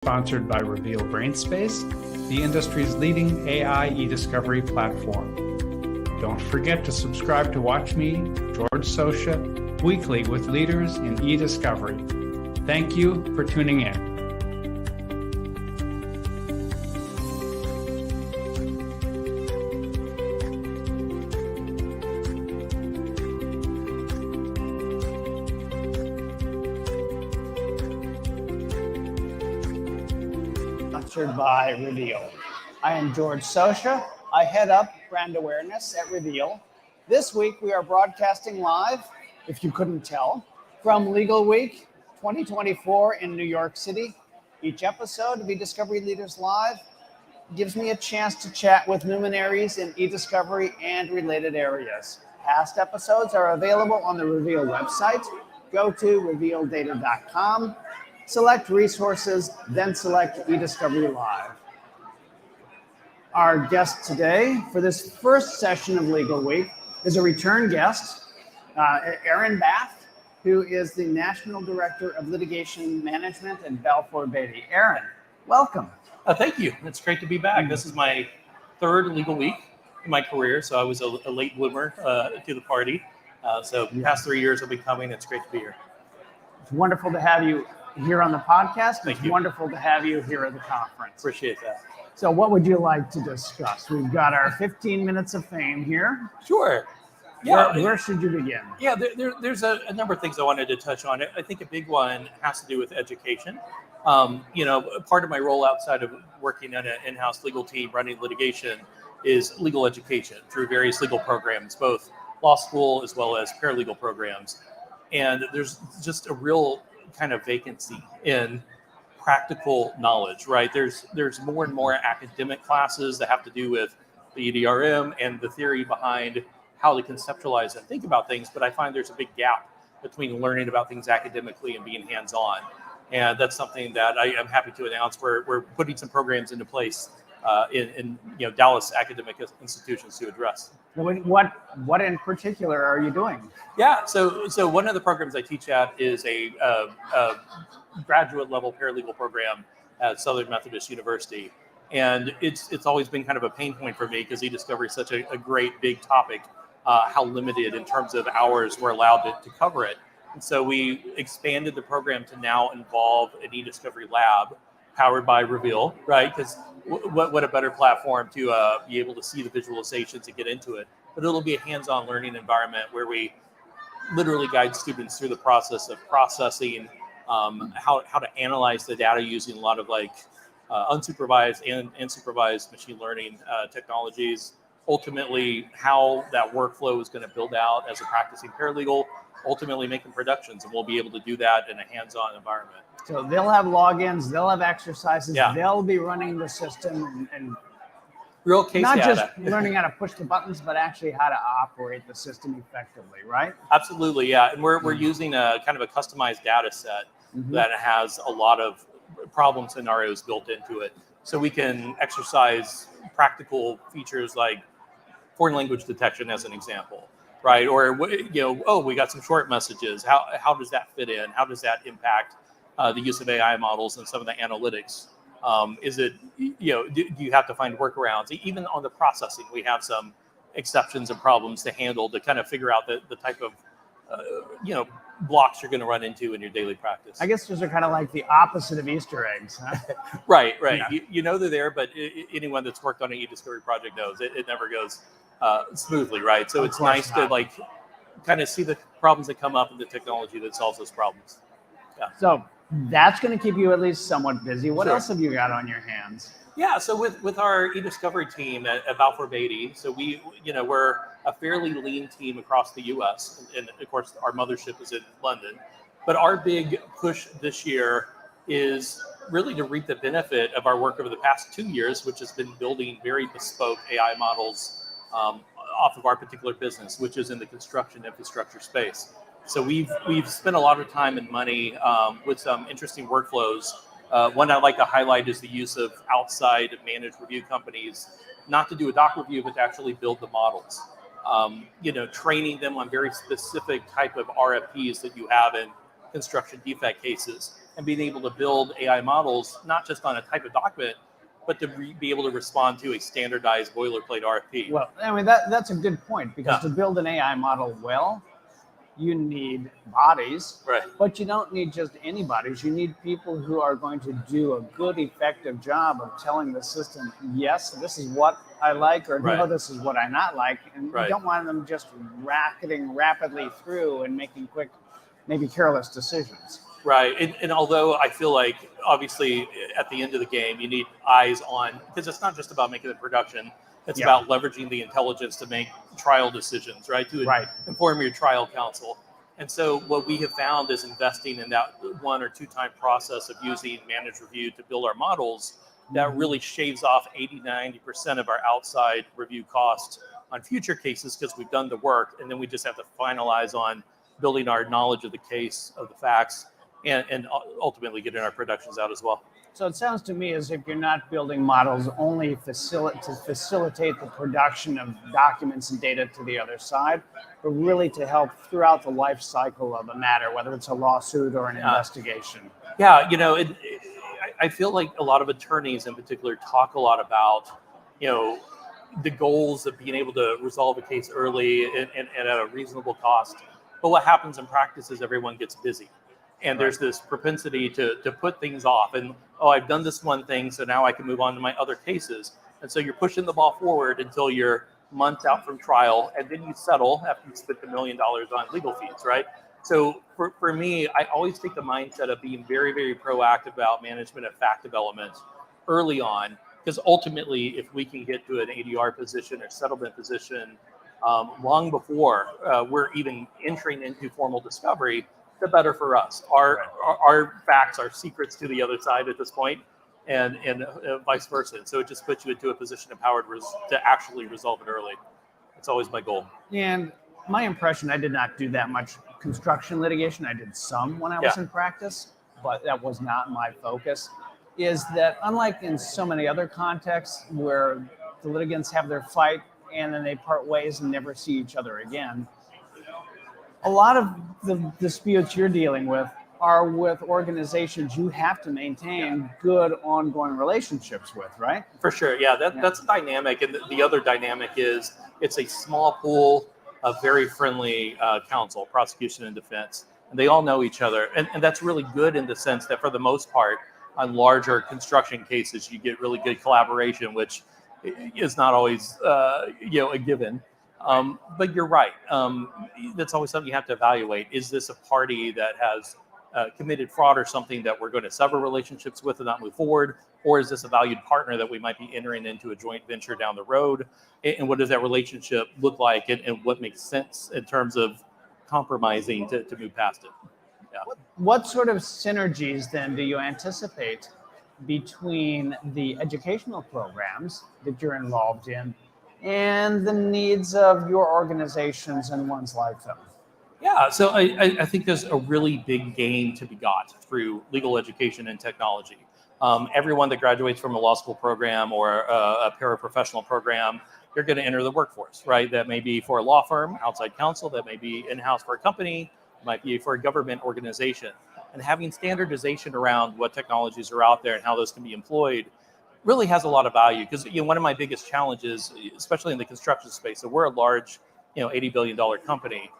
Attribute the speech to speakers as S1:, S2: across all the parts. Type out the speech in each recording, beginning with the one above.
S1: Sponsored by Reveal Brainspace, the industry's leading AI e-discovery platform. Don't forget to subscribe to Watch Me, George Socha, weekly with leaders in e-discovery. Thank you for tuning in.
S2: Sponsored by Reveal. I am George Socha. I head up brand awareness at Reveal. This week we are broadcasting live, if you couldn't tell, from Legalweek 2024 in New York City. Each episode of eDiscovery Leaders Live gives me a chance to chat with luminaries in eDiscovery and related areas. Past episodes are available on the Reveal website. Go to revealdata.com. Select resources, then select eDiscovery Live. Our guest today for this first session of Legal Week is a return guest, Aaron Bath, who is the National Director of Litigation Management at Balfour Beatty. Aaron, welcome.
S3: Thank you. It's great to be back. This is my third Legal Week in my career, so I was a late bloomer to the party. So the past 3 years I've been coming. It's great to be here.
S2: It's wonderful to have you here on the podcast.
S3: Thank you.
S2: Wonderful to have you here at the conference.
S3: Appreciate that.
S2: So what would you like to discuss? We've got our 15 minutes of fame here.
S3: Sure. Yeah.
S2: Where should you begin?
S3: Yeah, there's a number of things I wanted to touch on. I think a big one has to do with education. Part of my role outside of working on an in-house legal team running litigation is legal education through various legal programs, both law school as well as paralegal programs. And there's just a real kind of vacancy in practical knowledge, right? There's more and more academic classes that have to do with the EDRM and the theory behind how to conceptualize and think about things, but I find there's a big gap between learning about things academically and being hands-on. And that's something that I am happy to announce. We're putting some programs into place in Dallas academic institutions to address.
S2: What in particular are you doing?
S3: Yeah, so one of the programs I teach at is a graduate level paralegal program at Southern Methodist University, and it's always been kind of a pain point for me because e-discovery is such a great big topic. How limited in terms of hours we're allowed to cover it, and so we expanded the program to now involve an e-discovery lab powered by Reveal, right? Because what a better platform to be able to see the visualizations and get into it. But it'll be a hands-on learning environment where we literally guide students through the process of processing, how to analyze the data using a lot of unsupervised and supervised machine learning technologies. Ultimately, how that workflow is going to build out as a practicing paralegal, ultimately making productions, and we'll be able to do that in a hands-on environment.
S2: So they'll have logins, they'll have exercises,
S3: Yeah.
S2: They'll be running the system and
S3: Real case
S2: not
S3: data.
S2: just learning how to push the buttons, but actually how to operate the system effectively, right?
S3: Absolutely, yeah. And we're using a kind of a customized data set that has a lot of problem scenarios built into it. So we can exercise practical features like foreign language detection as an example, right? Or, we got some short messages. How does that fit in? How does that impact the use of AI models and some of the analytics? Is it, do you have to find workarounds? Even on the processing, we have some exceptions and problems to handle to kind of figure out the type of, blocks you're going to run into in your daily practice.
S2: I guess those are kind of like the opposite of Easter eggs, huh?
S3: Right.
S2: Yeah.
S3: They're there, but anyone that's worked on an e-discovery project knows it never goes smoothly, right? So it's nice to kind of see the problems that come up and the technology that solves those problems. Yeah.
S2: So that's going to keep you at least somewhat busy. What
S3: Sure.
S2: else have you got on your hands?
S3: Yeah, so with our e-discovery team at Balfour Beatty, so we're a fairly lean team across the U.S. and of course our mothership is in London. But our big push this year is really to reap the benefit of our work over the past 2 years, which has been building very bespoke AI models off of our particular business, which is in the construction infrastructure space. So we've spent a lot of time and money with some interesting workflows. One I'd like to highlight is the use of outside managed review companies, not to do a doc review, but to actually build the models. Training them on very specific type of RFPs that you have in construction defect cases, and being able to build AI models, not just on a type of document, but to be able to respond to a standardized boilerplate RFP.
S2: Well, I mean, that's a good point, because
S3: Yeah.
S2: to build an AI model well, you need bodies,
S3: Right.
S2: but you don't need just any bodies. You need people who are going to do a good, effective job of telling the system, yes, this is what I like, or no,
S3: Right.
S2: this is what I not like. And
S3: Right.
S2: you don't want them just racketing rapidly through and making quick, maybe careless decisions.
S3: Right. And although I feel like obviously at the end of the game, you need eyes on, because it's not just about making the production, it's
S2: Yeah.
S3: about leveraging the intelligence to make trial decisions, right? To
S2: Right.
S3: inform your trial counsel. And so what we have found is investing in that 1 or 2 time process of using managed review to build our models that really shaves off 80-90% of our outside review costs on future cases, because we've done the work, and then we just have to finalize on building our knowledge of the case, of the facts, and ultimately getting our productions out as well.
S2: So it sounds to me as if you're not building models only to facilitate the production of documents and data to the other side, but really to help throughout the life cycle of a matter, whether it's a lawsuit or an investigation.
S3: Yeah, I feel like a lot of attorneys in particular talk a lot about, the goals of being able to resolve a case early and at a reasonable cost. But what happens in practice is everyone gets busy. And there's this propensity to put things off. And, I've done this one thing, so now I can move on to my other cases. And so you're pushing the ball forward until you're months out from trial, and then you settle after you spent $1 million on legal fees, right? So for me, I always take the mindset of being very, very proactive about management of fact development early on, because ultimately, if we can get to an ADR position or settlement position long before we're even entering into formal discovery, the better for us. Our facts are secrets to the other side at this point, and vice versa. So it just puts you into a position of power to actually resolve it early. It's always my goal.
S2: And my impression, I did not do that much construction litigation. I did some when I was in practice, but that was not my focus, is that unlike in so many other contexts where the litigants have their fight and then they part ways and never see each other again, a lot of the disputes you're dealing with are with organizations you have to maintain good ongoing relationships with, right?
S3: For sure, yeah, that's a dynamic. And the other dynamic is it's a small pool of very friendly counsel, prosecution and defense, and they all know each other. And that's really good in the sense that for the most part, on larger construction cases, you get really good collaboration, which is not always a given. But you're right. That's always something you have to evaluate. Is this a party that has committed fraud or something that we're going to sever relationships with and not move forward? Or is this a valued partner that we might be entering into a joint venture down the road? And what does that relationship look like? And what makes sense in terms of compromising to move past it? Yeah.
S2: What sort of synergies then do you anticipate between the educational programs that you're involved in and the needs of your organizations and ones like them?
S3: Yeah, so I think there's a really big gain to be got through legal education and technology. Everyone that graduates from a law school program or a paraprofessional program, you're going to enter the workforce, right? That may be for a law firm, outside counsel, that may be in-house for a company, might be for a government organization. And having standardization around what technologies are out there and how those can be employed really has a lot of value. Because one of my biggest challenges, especially in the construction space, so we're a large, $80 billion company.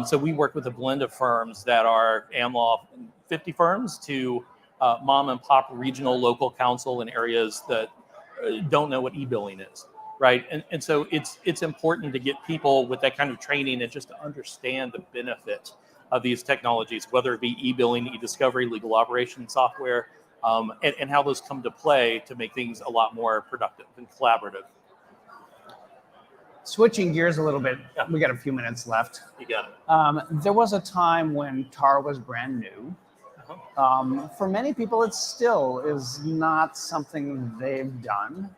S3: So we work with a blend of firms that are AmLaw 50 firms to mom and pop regional local counsel in areas that don't know what e-billing is, right? And so it's important to get people with that kind of training and just to understand the benefit of these technologies, whether it be e-billing, e-discovery, legal operations software, and how those come to play to make things a lot more productive and collaborative.
S2: Switching gears a little bit, we got a few minutes left.
S3: You got it.
S2: There was a time when TAR was brand new. For many people, it still is not something they've done.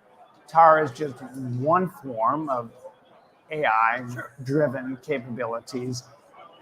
S2: TAR is just one form of AI-driven capabilities.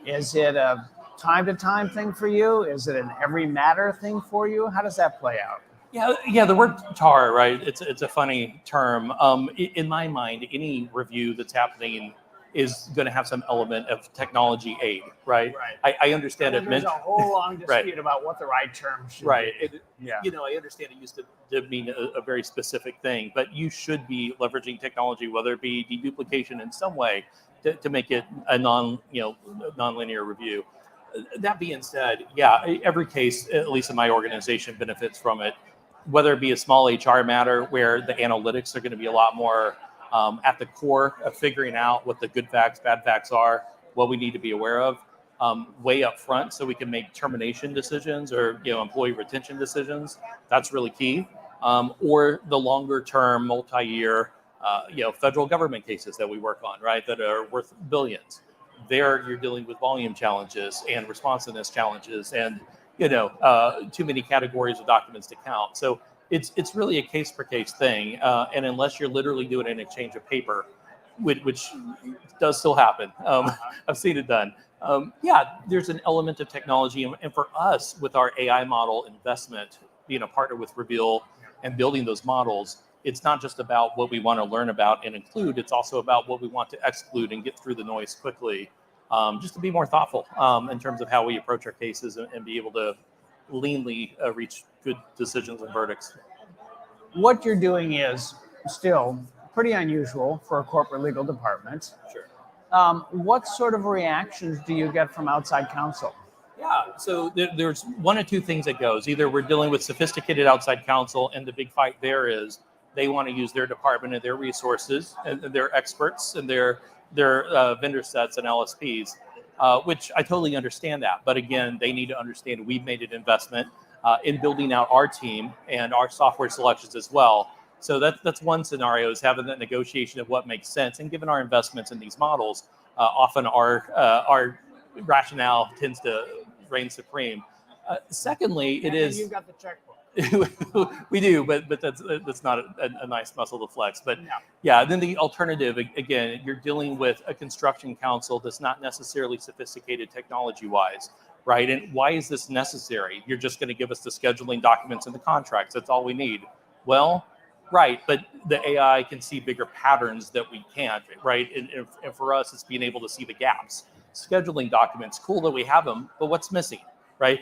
S2: Is it a time-to-time thing for you? Is it an every matter thing for you? How does that play out?
S3: Yeah. The word TAR, right? It's a funny term. In my mind, any review that's happening is going to have some element of technology aid, right?
S2: Right.
S3: I understand
S2: And
S3: it
S2: there's
S3: meant
S2: a whole long dispute
S3: Right.
S2: about what the right term should
S3: right.
S2: be.
S3: It,
S2: Yeah.
S3: I understand it used to mean a very specific thing, but you should be leveraging technology, whether it be deduplication in some way, to make it a non-linear review. That being said, yeah, every case, at least in my organization, benefits from it. Whether it be a small HR matter where the analytics are going to be a lot more at the core of figuring out what the good facts, bad facts are, what we need to be aware of, way up front, so we can make termination decisions or employee retention decisions. That's really key. Or the longer term, multi-year, federal government cases that we work on, right, that are worth billions. There, you're dealing with volume challenges and responsiveness challenges, and too many categories of documents to count. So it's really a case per case thing, and unless you're literally doing an exchange of paper, which does still happen, I've seen it done. There's an element of technology, and for us, with our AI model investment, being a partner with Reveal and building those models, it's not just about what we want to learn about and include, it's also about what we want to exclude and get through the noise quickly, just to be more thoughtful in terms of how we approach our cases and be able to leanly reach good decisions and verdicts.
S2: What you're doing is still pretty unusual for a corporate legal department.
S3: Sure.
S2: What sort of reactions do you get from outside counsel?
S3: Yeah, so there's one or two things that goes. Either we're dealing with sophisticated outside counsel, and the big fight there is they want to use their department and their resources and their experts and their vendor sets and LSPs, which I totally understand that. But again, they need to understand we've made an investment in building out our team and our software selections as well. So that's one scenario, is having that negotiation of what makes sense. And given our investments in these models, often our rationale tends to reign supreme. Secondly, it is
S2: you've got the checkbook.
S3: we do, but that's not a nice muscle to flex. But
S2: No.
S3: yeah, then the alternative, again, you're dealing with a construction council that's not necessarily sophisticated technology-wise, right? And why is this necessary? You're just going to give us the scheduling documents and the contracts. That's all we need. Well, right, but the AI can see bigger patterns that we can't, right? And for us, it's being able to see the gaps. Scheduling documents, cool that we have them, but what's missing, right?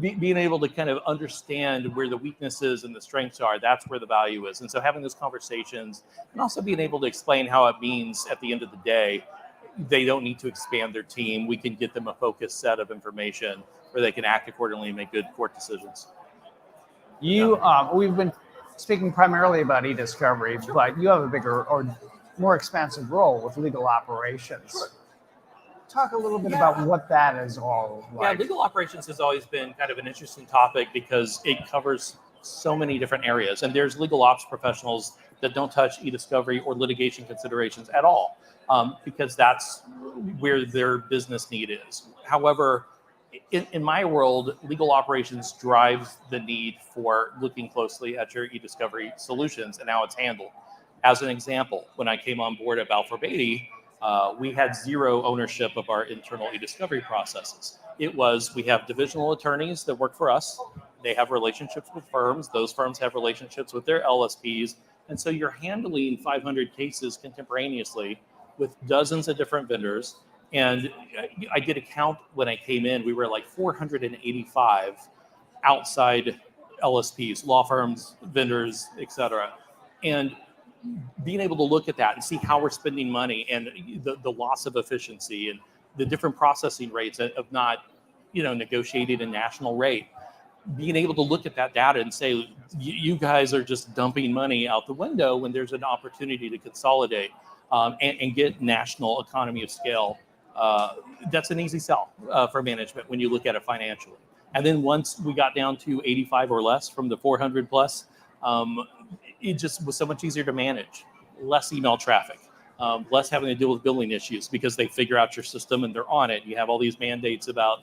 S3: Being able to kind of understand where the weaknesses and the strengths are, that's where the value is. And so having those conversations, and also being able to explain how it means at the end of the day, they don't need to expand their team. We can get them a focused set of information where they can act accordingly and make good court decisions.
S2: We've been speaking primarily about e-discovery, but you have a bigger or more expansive role with legal operations.
S3: Sure.
S2: Talk a little bit about what that is all like.
S3: Yeah, legal operations has always been kind of an interesting topic because it covers so many different areas. And there's legal ops professionals that don't touch e-discovery or litigation considerations at all, because that's where their business need is. However, in my world, legal operations drives the need for looking closely at your e-discovery solutions and how it's handled. As an example, when I came on board at Balfour Beatty, we had zero ownership of our internal e-discovery processes. It was, we have divisional attorneys that work for us. They have relationships with firms. Those firms have relationships with their LSPs. And so you're handling 500 cases contemporaneously with dozens of different vendors. And I did a count when I came in. We were like 485 outside LSPs, law firms, vendors, et cetera. And being able to look at that and see how we're spending money and the loss of efficiency and the different processing rates of not, negotiating a national rate, being able to look at that data and say, you guys are just dumping money out the window when there's an opportunity to consolidate and get national economy of scale. That's an easy sell for management when you look at it financially. And then once we got down to 85 or less from the 400 plus, it just was so much easier to manage. Less email traffic, less having to deal with billing issues because they figure out your system and they're on it. You have all these mandates about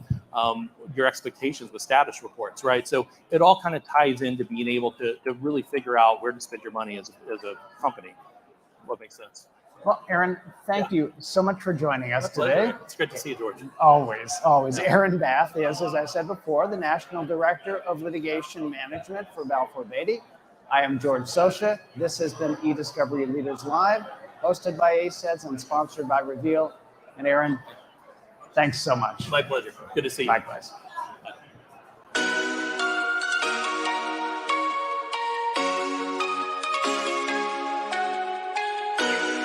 S3: your expectations with status reports, right? So it all kind of ties into being able to really figure out where to spend your money as a company. What makes sense?
S2: Well, Aaron, thank you so much for joining us today.
S3: It's great to see you, George.
S2: Always. Aaron Bath is, as I said before, the National Director of Litigation Management for Balfour Beatty. I am George Socha. This has been eDiscovery Leaders Live. hosted by ACEDS and sponsored by Reveal. And Aaron, thanks so much.
S3: My pleasure. Good to see you.
S2: Likewise.